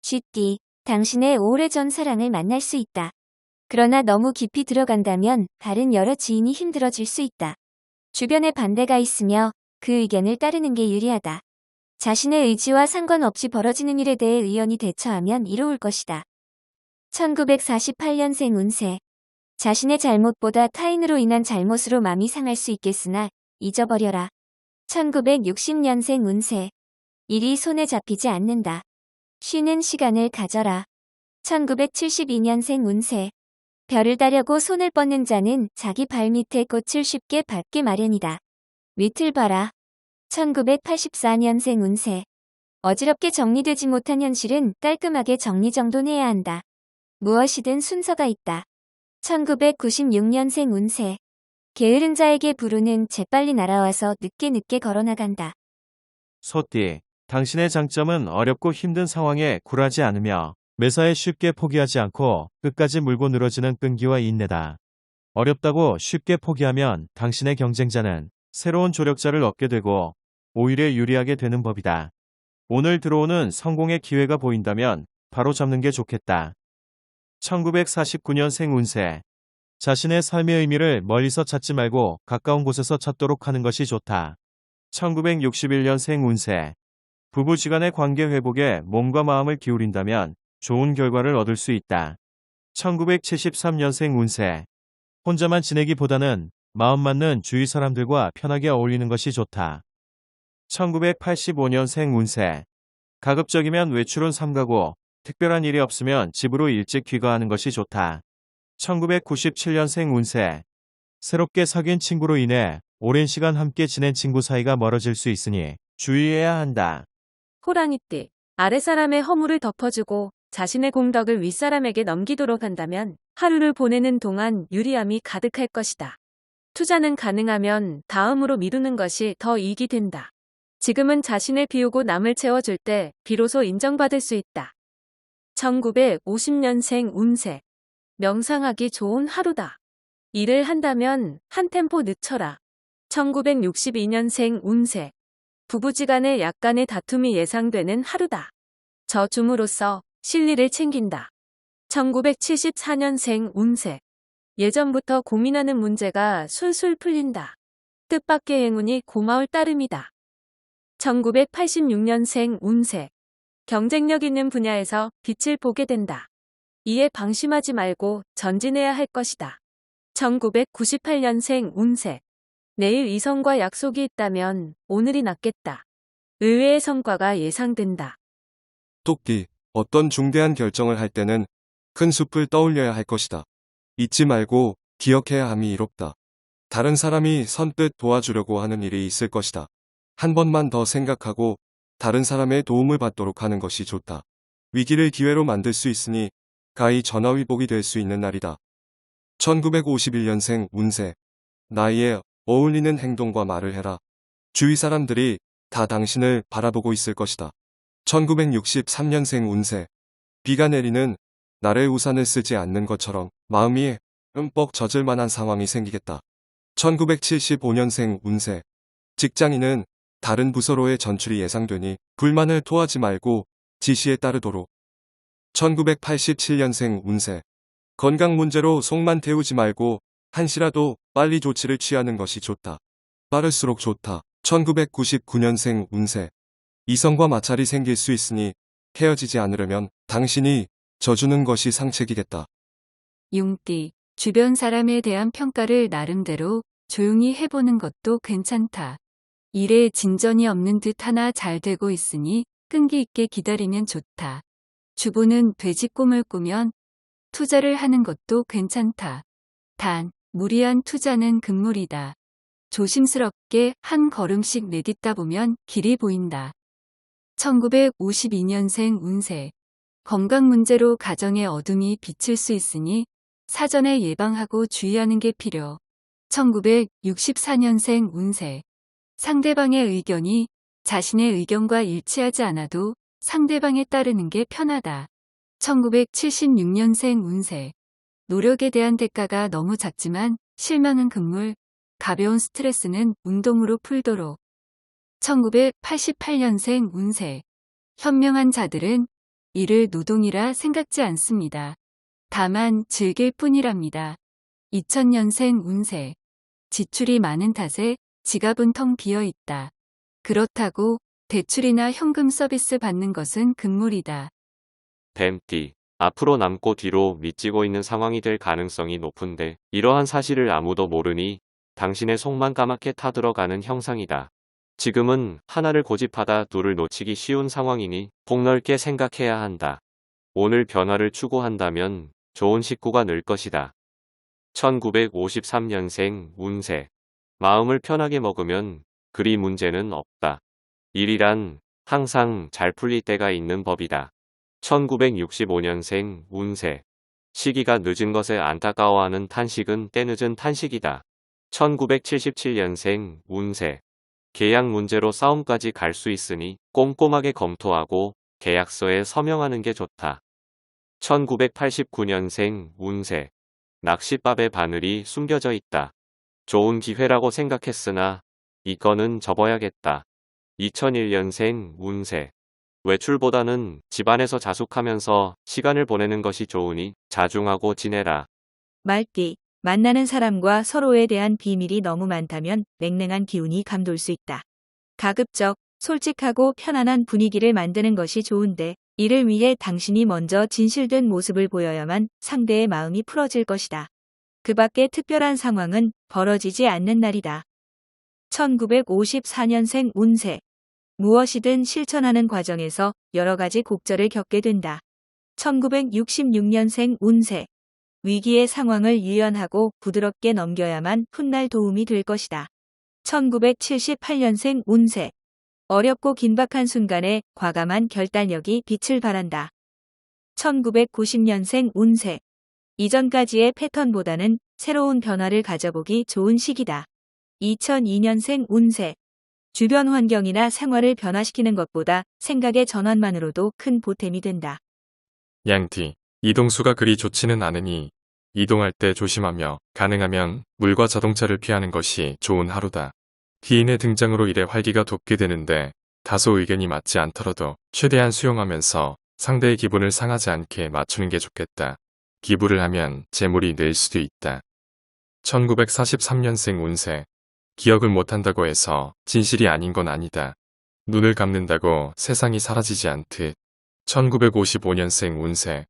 쥐띠, 당신의 오래전 사랑을 만날 수 있다. 그러나 너무 깊이 들어간다면 다른 여러 지인이 힘들어질 수 있다. 주변에 반대가 있으며 그 의견을 따르는 게 유리하다. 자신의 의지와 상관없이 벌어지는 일에 대해 의연히 대처하면 이로울 것이다. 1948년생 운세. 자신의 잘못보다 타인으로 인한 잘못으로 마음이 상할 수 있겠으나 잊어버려라. 1960년생 운세. 일이 손에 잡히지 않는다. 쉬는 시간을 가져라. 1972년생 운세. 별을 따려고 손을 뻗는 자는 자기 발밑에 꽃을 쉽게 밟기 마련이다. 밑을 봐라. 1984년생 운세. 어지럽게 정리되지 못한 현실은 깔끔하게 정리정돈해야 한다. 무엇이든 순서가 있다. 1996년생 운세. 게으른 자에게 부르는 재빨리 날아와서 늦게 걸어나간다. 소띠, 당신의 장점은 어렵고 힘든 상황에 굴하지 않으며 매사에 쉽게 포기하지 않고 끝까지 물고 늘어지는 끈기와 인내다. 어렵다고 쉽게 포기하면 당신의 경쟁자는 새로운 조력자를 얻게 되고 오히려 유리하게 되는 법이다. 오늘 들어오는 성공의 기회가 보인다면 바로 잡는 게 좋겠다. 1949년생 운세. 자신의 삶의 의미를 멀리서 찾지 말고 가까운 곳에서 찾도록 하는 것이 좋다. 1961년생 운세. 부부지간의 관계 회복에 몸과 마음을 기울인다면 좋은 결과를 얻을 수 있다. 1973년생 운세. 혼자만 지내기보다는 마음 맞는 주위 사람들과 편하게 어울리는 것이 좋다. 1985년생 운세. 가급적이면 외출은 삼가고 특별한 일이 없으면 집으로 일찍 귀가하는 것이 좋다. 1997년생 운세. 새롭게 사귄 친구로 인해 오랜 시간 함께 지낸 친구 사이가 멀어질 수 있으니 주의해야 한다. 호랑이띠, 아랫사람의 허물을 덮어주고 자신의 공덕을 윗사람에게 넘기도록 한다면 하루를 보내는 동안 유리함이 가득할 것이다. 투자는 가능하면 다음으로 미루는 것이 더 이익이 된다. 지금은 자신을 비우고 남을 채워줄 때 비로소 인정받을 수 있다. 1950년생 운세. 명상하기 좋은 하루다. 일을 한다면 한 템포 늦춰라. 1962년생 운세. 부부지간에 약간의 다툼이 예상되는 하루다. 저줌으로써 실리를 챙긴다. 1974년생 운세. 예전부터 고민하는 문제가 술술 풀린다. 뜻밖의 행운이 고마울 따름이다. 1986년생 운세. 경쟁력 있는 분야에서 빛을 보게 된다. 이에 방심하지 말고 전진해야 할 것이다. 1998년생 운세. 내일 이성과 약속이 있다면 오늘이 낫겠다. 의외의 성과가 예상된다. 토끼, 어떤 중대한 결정을 할 때는 큰 숲을 떠올려야 할 것이다. 잊지 말고 기억해야 함이 이롭다. 다른 사람이 선뜻 도와주려고 하는 일이 있을 것이다. 한 번만 더 생각하고 다른 사람의 도움을 받도록 하는 것이 좋다. 위기를 기회로 만들 수 있으니 가히 전화위복이 될 수 있는 날이다. 1951년생 운세. 나이에 어울리는 행동과 말을 해라. 주위 사람들이 다 당신을 바라보고 있을 것이다. 1963년생 운세. 비가 내리는 날에 우산을 쓰지 않는 것처럼 마음이 흠뻑 젖을 만한 상황이 생기겠다. 1975년생 운세. 직장인은 다른 부서로의 전출이 예상되니 불만을 토하지 말고 지시에 따르도록. 1987년생 운세. 건강 문제로 속만 태우지 말고 한시라도 빨리 조치를 취하는 것이 좋다. 빠를수록 좋다. 1999년생 운세. 이성과 마찰이 생길 수 있으니 헤어지지 않으려면 당신이 져주는 것이 상책이겠다. 용띠, 주변 사람에 대한 평가를 나름대로 조용히 해보는 것도 괜찮다. 일에 진전이 없는 듯 하나 잘 되고 있으니 끈기 있게 기다리면 좋다. 주부는 돼지꿈을 꾸면 투자를 하는 것도 괜찮다. 단, 무리한 투자는 금물이다. 조심스럽게 한 걸음씩 내딛다 보면 길이 보인다. 1952년생 운세. 건강 문제로 가정의 어둠이 비칠 수 있으니 사전에 예방하고 주의하는 게 필요. 1964년생 운세. 상대방의 의견이 자신의 의견과 일치하지 않아도 상대방에 따르는 게 편하다. 1976년생 운세. 노력에 대한 대가가 너무 작지만 실망은 금물, 가벼운 스트레스는 운동으로 풀도록. 1988년생 운세. 현명한 자들은 이를 노동이라 생각지 않습니다. 다만 즐길 뿐이랍니다. 2000년생 운세. 지출이 많은 탓에 지갑은 텅 비어 있다. 그렇다고 대출이나 현금 서비스 받는 것은 금물이다. 뱀띠. 앞으로 남고 뒤로 미치고 있는 상황이 될 가능성이 높은데 이러한 사실을 아무도 모르니 당신의 속만 까맣게 타들어가는 형상이다. 지금은 하나를 고집하다 둘을 놓치기 쉬운 상황이니 폭넓게 생각해야 한다. 오늘 변화를 추구한다면 좋은 식구가 늘 것이다. 1953년생 운세. 마음을 편하게 먹으면 그리 문제는 없다. 일이란 항상 잘 풀릴 때가 있는 법이다. 1965년생 운세. 시기가 늦은 것에 안타까워하는 탄식은 때늦은 탄식이다. 1977년생 운세. 계약 문제로 싸움까지 갈 수 있으니 꼼꼼하게 검토하고 계약서에 서명하는 게 좋다. 1989년생 운세. 낚싯밥에 바늘이 숨겨져 있다. 좋은 기회라고 생각했으나 이 건은 접어야겠다. 2001년생 운세. 외출보다는 집안에서 자숙하면서 시간을 보내는 것이 좋으니 자중하고 지내라. 말띠, 만나는 사람과 서로에 대한 비밀이 너무 많다면 냉랭한 기운이 감돌 수 있다. 가급적 솔직하고 편안한 분위기를 만드는 것이 좋은데 이를 위해 당신이 먼저 진실된 모습을 보여야만 상대의 마음이 풀어질 것이다. 그 밖에 특별한 상황은 벌어지지 않는 날이다. 1954년생 운세. 무엇이든 실천하는 과정에서 여러 가지 곡절을 겪게 된다. 1966년생 운세. 위기의 상황을 유연하고 부드럽게 넘겨야만 훗날 도움이 될 것이다. 1978년생 운세. 어렵고 긴박한 순간에 과감한 결단력이 빛을 발한다. 1990년생 운세. 이전까지의 패턴보다는 새로운 변화를 가져보기 좋은 시기다. 2002년생 운세. 주변 환경이나 생활을 변화시키는 것보다 생각의 전환만으로도 큰 보탬이 된다. 양띠. 이동수가 그리 좋지는 않으니 이동할 때 조심하며 가능하면 물과 자동차를 피하는 것이 좋은 하루다. 기인의 등장으로 일에 활기가 돋게 되는데 다소 의견이 맞지 않더라도 최대한 수용하면서 상대의 기분을 상하지 않게 맞추는 게 좋겠다. 기부를 하면 재물이 늘 수도 있다. 1943년생 운세. 기억을 못한다고 해서 진실이 아닌 건 아니다. 눈을 감는다고 세상이 사라지지 않듯. 1955년생 운세.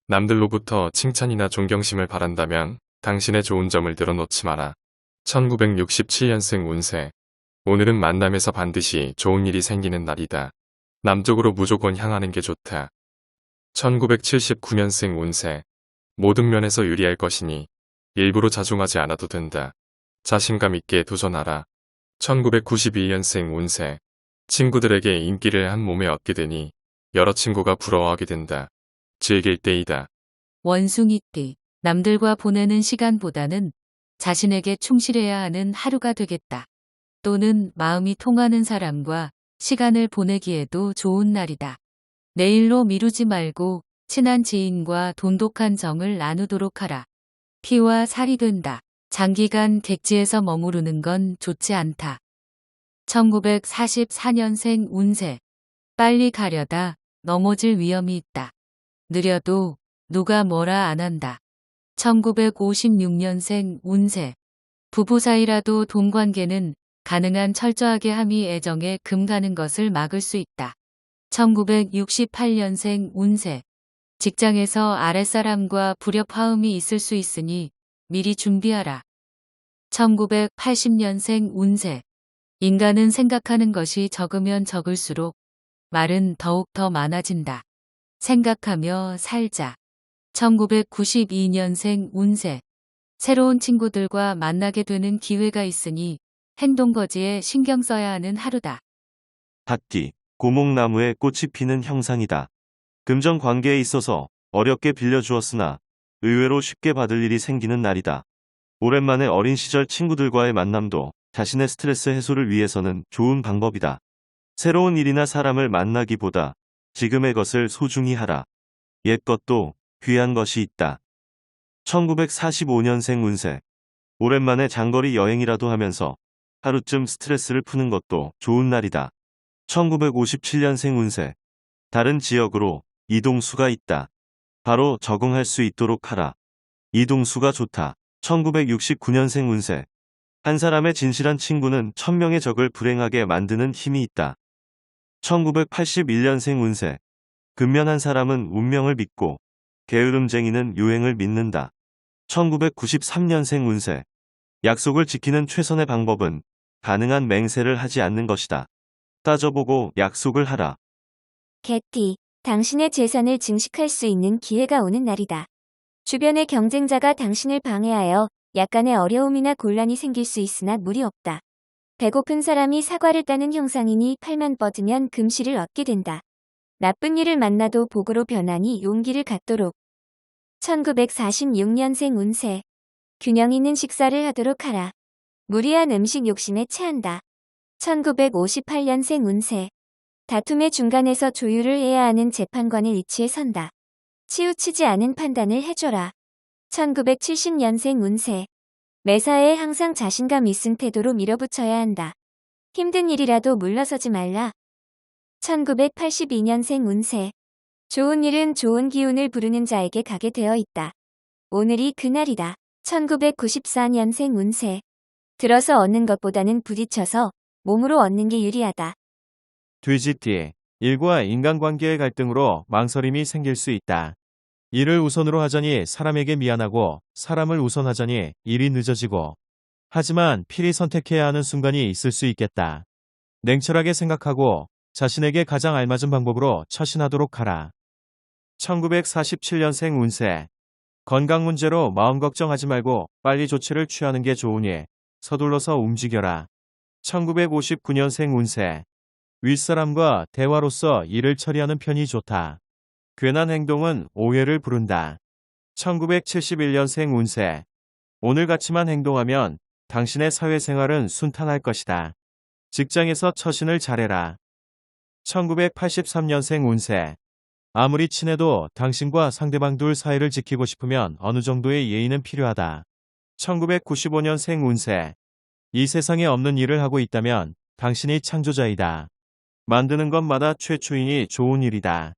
남들로부터 칭찬이나 존경심을 바란다면 당신의 좋은 점을 늘어놓지 마라. 1967년생 운세. 오늘은 만남에서 반드시 좋은 일이 생기는 날이다. 남쪽으로 무조건 향하는 게 좋다. 1979년생 운세. 모든 면에서 유리할 것이니 일부러 자중하지 않아도 된다. 자신감 있게 도전하라. 1992년생 운세. 친구들에게 인기를 한 몸에 얻게 되니 여러 친구가 부러워하게 된다. 즐길 때이다. 원숭이띠. 남들과 보내는 시간보다는 자신에게 충실해야 하는 하루가 되겠다. 또는 마음이 통하는 사람과 시간을 보내기에도 좋은 날이다. 내일로 미루지 말고 친한 지인과 돈독한 정을 나누도록 하라. 피와 살이 된다. 장기간 객지에서 머무르는 건 좋지 않다. 1944년생 운세. 빨리 가려다 넘어질 위험이 있다. 느려도 누가 뭐라 안 한다. 1956년생 운세. 부부 사이라도 돈 관계는 가능한 철저하게 함이 애정에 금 가는 것을 막을 수 있다. 1968년생 운세. 직장에서 아랫사람과 불협화음이 있을 수 있으니 미리 준비하라. 1980년생 운세. 인간은 생각하는 것이 적으면 적을수록 말은 더욱 더 많아진다. 생각하며 살자. 1992년생 운세. 새로운 친구들과 만나게 되는 기회가 있으니 행동거지에 신경 써야 하는 하루다. 닭띠. 고목나무에 꽃이 피는 형상이다. 금전 관계에 있어서 어렵게 빌려주었으나 의외로 쉽게 받을 일이 생기는 날이다. 오랜만에 어린 시절 친구들과의 만남도 자신의 스트레스 해소를 위해서는 좋은 방법이다. 새로운 일이나 사람을 만나기보다 지금의 것을 소중히 하라. 옛 것도 귀한 것이 있다. 1945년생 운세. 오랜만에 장거리 여행이라도 하면서 하루쯤 스트레스를 푸는 것도 좋은 날이다. 1957년생 운세. 다른 지역으로 이동수가 있다. 바로 적응할 수 있도록 하라. 이동수가 좋다. 1969년생 운세. 한 사람의 진실한 친구는 1000명의 적을 불행하게 만드는 힘이 있다. 1981년생 운세. 근면한 사람은 운명을 믿고 게으름쟁이는 유행을 믿는다. 1993년생 운세. 약속을 지키는 최선의 방법은 가능한 맹세를 하지 않는 것이다. 따져보고 약속을 하라. 개띠, 당신의 재산을 증식할 수 있는 기회가 오는 날이다. 주변의 경쟁자가 당신을 방해하여 약간의 어려움이나 곤란이 생길 수 있으나 무리 없다. 배고픈 사람이 사과를 따는 형상이니 팔만 뻗으면 금실을 얻게 된다. 나쁜 일을 만나도 복으로 변하니 용기를 갖도록. 1946년생 운세. 균형 있는 식사를 하도록 하라. 무리한 음식 욕심에 체한다. 1958년생 운세. 다툼의 중간에서 조율을 해야 하는 재판관의 위치에 선다. 치우치지 않은 판단을 해줘라. 1970년생 운세. 매사에 항상 자신감 있은 태도로 밀어붙여야 한다. 힘든 일이라도 물러서지 말라. 1982년생 운세. 좋은 일은 좋은 기운을 부르는 자에게 가게 되어 있다. 오늘이 그날이다. 1994년생 운세. 들어서 얻는 것보다는 부딪혀서 몸으로 얻는 게 유리하다. 돼지띠, 일과 인간관계의 갈등으로 망설임이 생길 수 있다. 일을 우선으로 하자니 사람에게 미안하고 사람을 우선하자니 일이 늦어지고 하지만 필히 선택해야 하는 순간이 있을 수 있겠다. 냉철하게 생각하고 자신에게 가장 알맞은 방법으로 처신하도록 하라. 1947년생 운세. 건강 문제로 마음 걱정하지 말고 빨리 조치를 취하는 게 좋으니 서둘러서 움직여라. 1959년생 운세. 윗사람과 대화로서 일을 처리하는 편이 좋다. 괜한 행동은 오해를 부른다. 1971년생 운세. 오늘같이만 행동하면 당신의 사회생활은 순탄할 것이다. 직장에서 처신을 잘해라. 1983년생 운세. 아무리 친해도 당신과 상대방 둘 사이를 지키고 싶으면 어느 정도의 예의는 필요하다. 1995년생 운세. 이 세상에 없는 일을 하고 있다면 당신이 창조자이다. 만드는 것마다 최초이니 좋은 일이다.